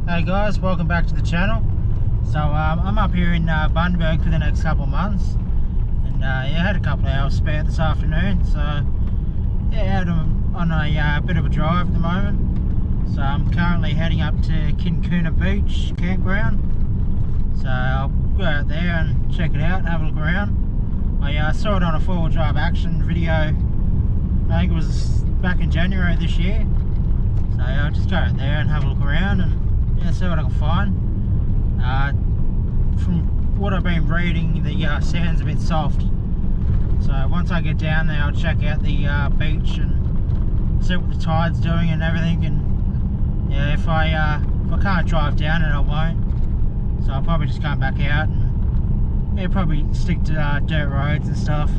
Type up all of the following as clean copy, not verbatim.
Hey guys, welcome back to the channel. So I'm up here in Bundaberg for the next couple of months, and yeah, I had a couple of hours spare this afternoon, so yeah, on a bit of a drive at the moment. So I'm currently heading up to Kinkuna beach campground, so I'll go out there and check it out and have a look around. I saw it on a 4-wheel drive action video, I think it was back in January this year, so I'll just go out there and have a look around and yeah, see what I can find. From what I've been reading, the sand's a bit soft, so once I get down there I'll check out the beach and see what the tide's doing and everything, and yeah, if I can't drive down it I won't, so I'll probably just come back out and yeah, probably stick to dirt roads and stuff.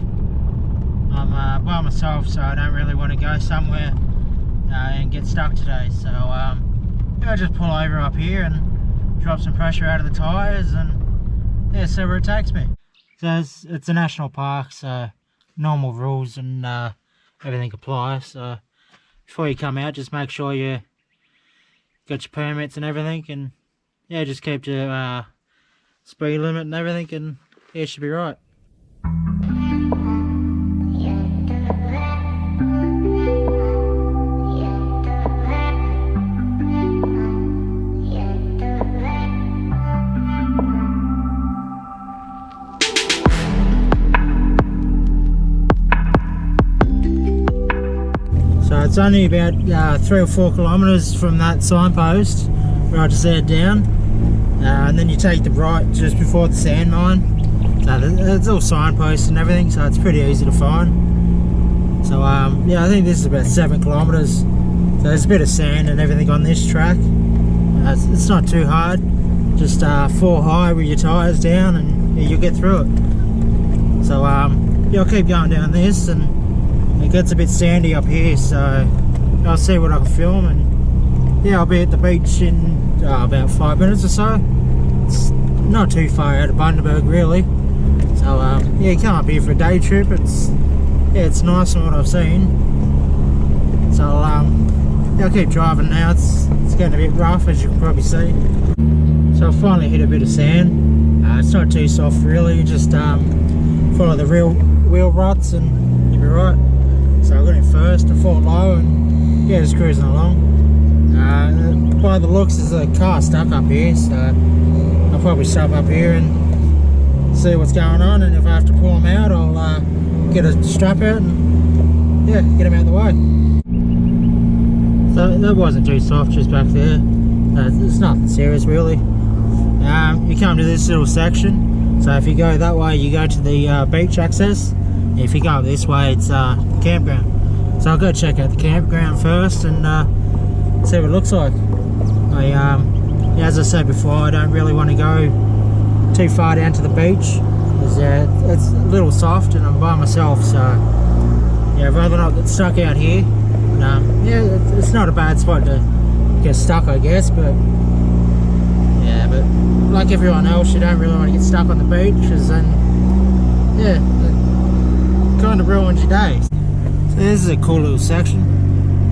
I'm by myself, so I don't really want to go somewhere and get stuck today, so I'll just pull over up here and drop some pressure out of the tyres and yeah, see where it takes me. So it's a national park, so normal rules and everything applies. So before you come out, just make sure you got your permits and everything, and yeah, just keep to speed limit and everything, and yeah, it should be right. So it's only about 3 or 4 kilometres from that signpost where I just head down, and then you take the right just before the sand mine. So there's all signposts and everything, so it's pretty easy to find. So yeah, I think this is about 7 kilometres. So there's a bit of sand and everything on this track. It's not too hard, just 4 high with your tyres down and yeah, you'll get through it. So yeah, I'll keep going down this, and it gets a bit sandy up here, so I'll see what I can film, and yeah, I'll be at the beach in about 5 minutes or so. It's not too far out of Bundaberg really, so yeah, you come up here for a day trip. It's nice from what I've seen, so yeah, I'll keep driving now. It's getting a bit rough, as you can probably see. So I finally hit a bit of sand. It's not too soft really, just follow the real wheel ruts and you'll be right. So I got in first, I fought low and yeah, just cruising along. By the looks there's a car stuck up here, so I'll probably stop up here and see what's going on, and if I have to pull them out I'll get a strap out and yeah, get them out of the way. So that wasn't too soft just back there. It's nothing serious really. You come to this little section, so if you go that way you go to the beach access. If you go this way, it's campground. So I'll go check out the campground first and see what it looks like. As I said before, I don't really want to go too far down to the beach because it's a little soft and I'm by myself. So yeah, I'd rather not get stuck out here. But, yeah, it's not a bad spot to get stuck, I guess. But yeah, but like everyone else, you don't really want to get stuck on the beach because then yeah, kind of ruins your day. So this is a cool little section.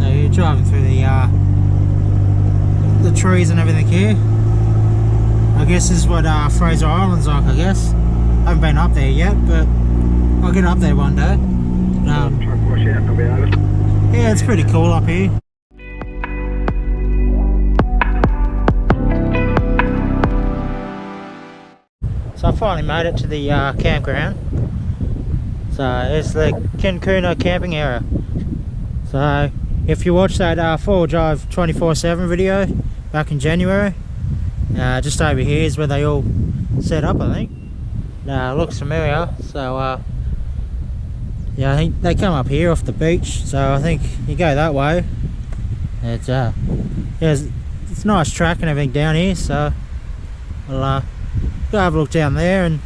So you're driving through the trees and everything here. I guess this is what Fraser Island's like, I guess. I haven't been up there yet, but I'll get up there one day. Yeah, it's pretty cool up here. So I finally made it to the campground. So it's the Kinkuna camping area. So if you watch that 4-wheel drive 24/7 video back in January, just over here is where they all set up, I think. Looks familiar. So yeah, I think they come up here off the beach. So I think you go that way. It's yeah, it's nice track and everything down here. So I'll go have a look down there, and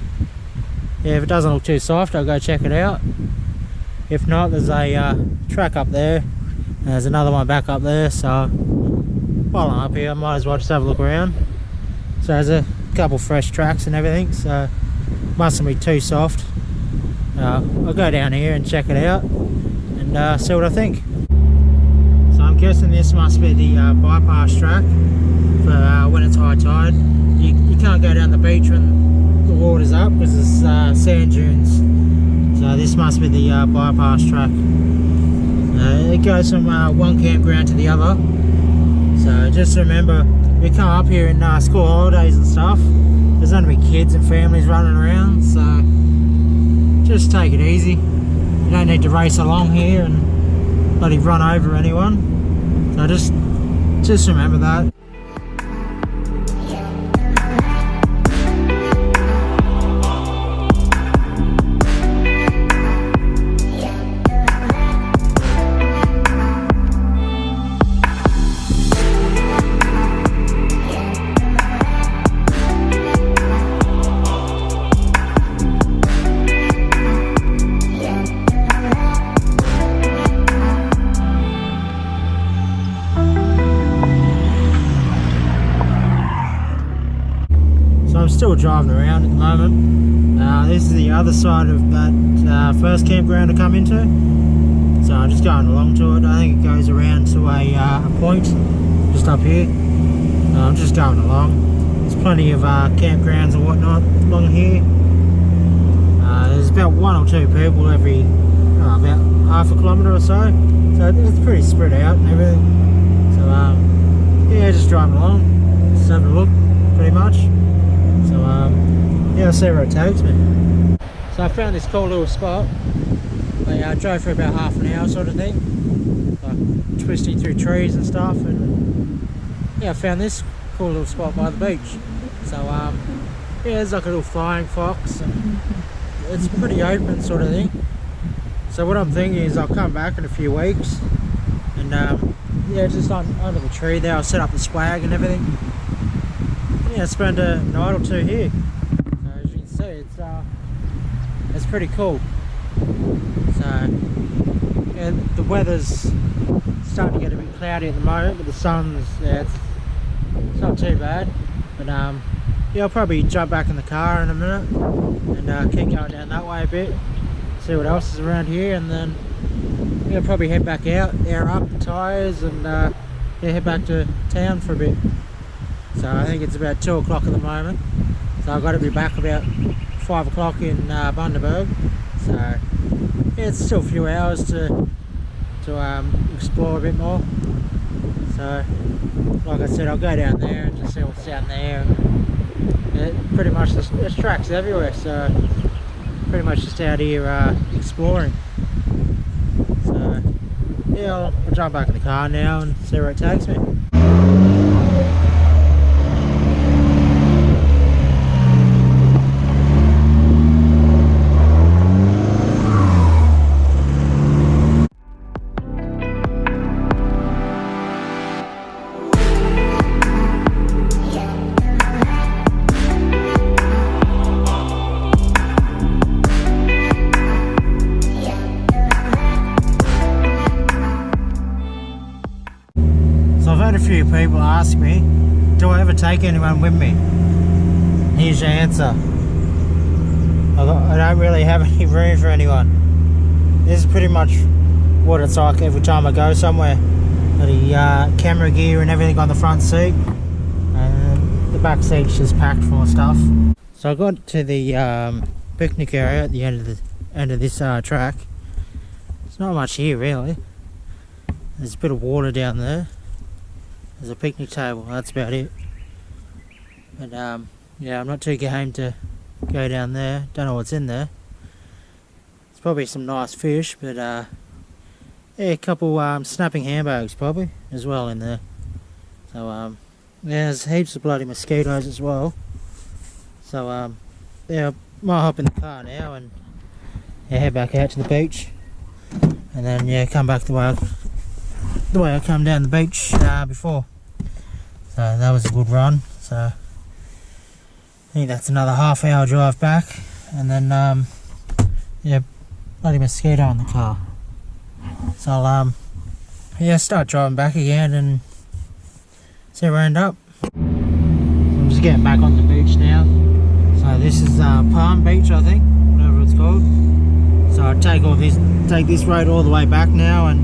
yeah, if it doesn't look too soft I'll go check it out. If not, there's a track up there and there's another one back up there, so while I'm up here I might as well just have a look around. So there's a couple fresh tracks and everything, so mustn't be too soft. I'll go down here and check it out and see what I think. So I'm guessing this must be the bypass track for when it's high tide. You can't go down the beach when the water's up because it's sand dunes. So this must be the bypass track. It goes from one campground to the other. So just remember, we come up here in school holidays and stuff. There's going to be kids and families running around, so just take it easy. You don't need to race along here and bloody run over anyone. So just remember that. Still driving around at the moment. This is the other side of that first campground to come into, so I'm just going along to it. I think it goes around to a point just up here. I'm just going along. There's plenty of campgrounds and whatnot along here. There's about one or two people every about half a kilometre or so it's pretty spread out and everything. So yeah, just driving along, just having a look pretty much. So yeah, I'll see where it takes me. So I found this cool little spot. I drove for about half an hour sort of thing, like twisting through trees and stuff, and yeah, I found this cool little spot by the beach. So yeah, there's like a little flying fox and it's pretty open sort of thing. So what I'm thinking is I'll come back in a few weeks and yeah, just under the tree there I'll set up the swag and everything. Yeah, spend a night or two here. So as you can see, it's pretty cool. So yeah, the weather's starting to get a bit cloudy at the moment, but the sun's it's not too bad. But yeah, I'll probably jump back in the car in a minute and keep going down that way a bit, see what else is around here, and then yeah, probably head back out, air up the tyres, and yeah, head back to town for a bit. So I think it's about 2 o'clock at the moment, so I've got to be back about 5 o'clock in Bundaberg. So yeah, it's still a few hours to explore a bit more. So like I said, I'll go down there and just see what's down there. And pretty much there's tracks everywhere, so pretty much just out here exploring. So yeah, I'll jump back in the car now and see where it takes me. A few people ask me, do I ever take anyone with me? Here's your answer. I don't really have any room for anyone. This is pretty much what it's like every time I go somewhere. The camera gear and everything on the front seat, and the back seat's just packed full of stuff. So I got to the picnic area at the end of this track. There's not much here really. There's a bit of water down there. There's a picnic table, that's about it. But yeah, I'm not too game to go down there. Don't know what's in there. It's probably some nice fish, but yeah, a couple snapping handbags probably as well in there. So yeah, there's heaps of bloody mosquitoes as well. So yeah, I might hop in the car now and yeah, head back out to the beach, and then yeah, come back the way I come down the beach before. So that was a good run. So I think that's another half-hour drive back, and then yeah, bloody mosquito in the car. So I'll yeah, start driving back again and see where I end up. So I'm just getting back on the beach now. So this is Palm Beach, I think, whatever it's called. So I take this road all the way back now, and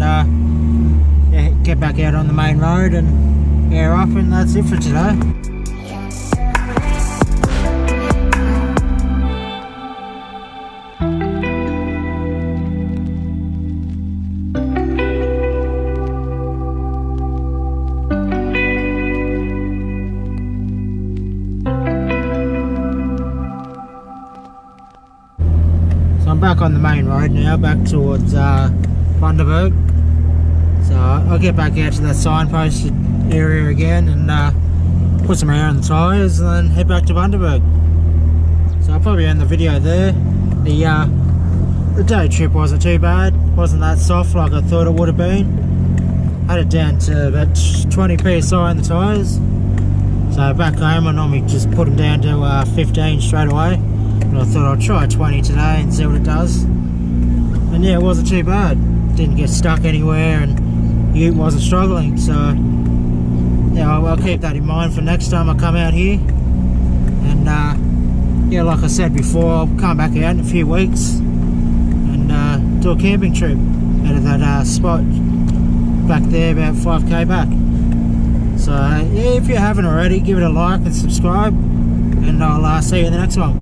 yeah, get back out on the main road and air up, and that's it for today. I'm back on the main road now, back towards Bundaberg. So I'll get back out to that signposted area again and put some air on the tyres and then head back to Bundaberg. So I'll probably end the video there. The day trip wasn't too bad, wasn't that soft like I thought it would have been. Had it down to about 20 psi in the tyres. So back home I normally just put them down to 15 straight away. But I thought I'd try 20 today and see what it does. And yeah, it wasn't too bad. Didn't get stuck anywhere and Ute wasn't struggling. So yeah, I'll keep that in mind for next time I come out here. And yeah, like I said before, I'll come back out in a few weeks and do a camping trip out of that spot back there, about 5k back. So yeah, if you haven't already, give it a like and subscribe, and I'll see you in the next one.